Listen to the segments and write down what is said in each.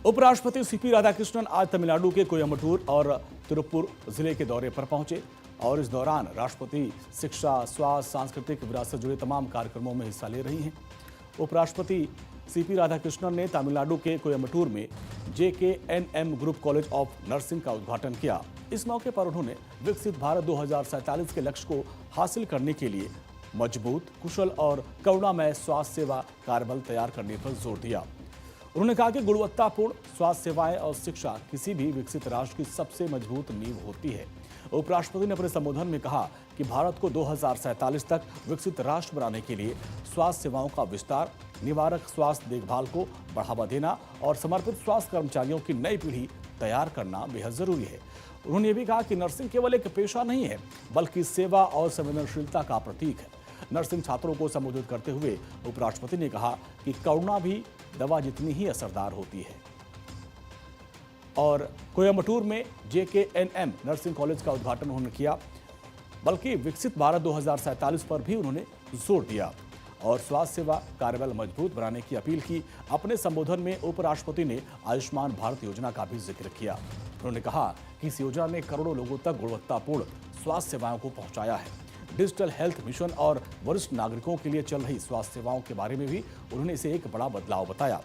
उपराष्ट्रपति सीपी राधाकृष्णन आज तमिलनाडु के कोयम्बटूर और तिरुप्पुर जिले के दौरे पर पहुंचे और इस दौरान राष्ट्रपति शिक्षा, स्वास्थ्य, सांस्कृतिक विरासत से जुड़े तमाम कार्यक्रमों में हिस्सा ले रही हैं। उपराष्ट्रपति सीपी राधाकृष्णन ने तमिलनाडु के कोयम्बटूर में JKNM group college of nursing का उद्घाटन किया। इस मौके पर उन्होंने विकसित भारत 2047 के लक्ष्य को हासिल करने के लिए मजबूत, कुशल और करुणामय स्वास्थ्य सेवा कार्यबल तैयार करने पर जोर दिया। उन्होंने कहा कि गुणवत्तापूर्ण स्वास्थ्य सेवाएं और शिक्षा किसी भी विकसित राष्ट्र की सबसे मजबूत नींव होती है। उपराष्ट्रपति ने अपने संबोधन में कहा कि भारत को 2047 तक विकसित राष्ट्र बनाने के लिए स्वास्थ्य सेवाओं का विस्तार, निवारक स्वास्थ्य देखभाल को बढ़ावा देना और समर्पित स्वास्थ्य कर्मचारियों की नई पीढ़ी तैयार करना बेहद जरूरी है। उन्होंने ये भी कहा कि नर्सिंग केवल एक पेशा नहीं है, बल्कि सेवा और संवेदनशीलता का प्रतीक है। नर्सिंग छात्रों को संबोधित करते हुए उपराष्ट्रपति ने कहा कि करुणा भी दवा जितनी ही असरदार होती है। और कोयम्बटूर में JKNM नर्सिंग कॉलेज का उद्घाटन उन्होंने किया, बल्कि विकसित भारत 2047 पर भी उन्होंने जोर दिया और स्वास्थ्य सेवा कार्यबल मजबूत बनाने की अपील की। अपने संबोधन में उपराष्ट्रपति ने आयुष्मान भारत योजना का भी जिक्र किया। उन्होंने कहा कि इस योजना ने करोड़ों लोगों तक गुणवत्तापूर्ण स्वास्थ्य सेवाओं को पहुंचाया है। डिजिटल हेल्थ मिशन और वरिष्ठ नागरिकों के लिए चल रही स्वास्थ्य सेवाओं के बारे में भी उन्होंने इसे एक बड़ा बदलाव बताया।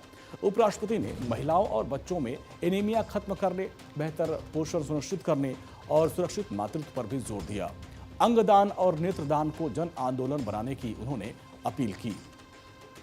उपराष्ट्रपति ने महिलाओं और बच्चों में एनीमिया खत्म करने, बेहतर पोषण सुनिश्चित करने और सुरक्षित मातृत्व पर भी जोर दिया। अंगदान और नेत्रदान को जन आंदोलन बनाने की उन्होंने अपील की।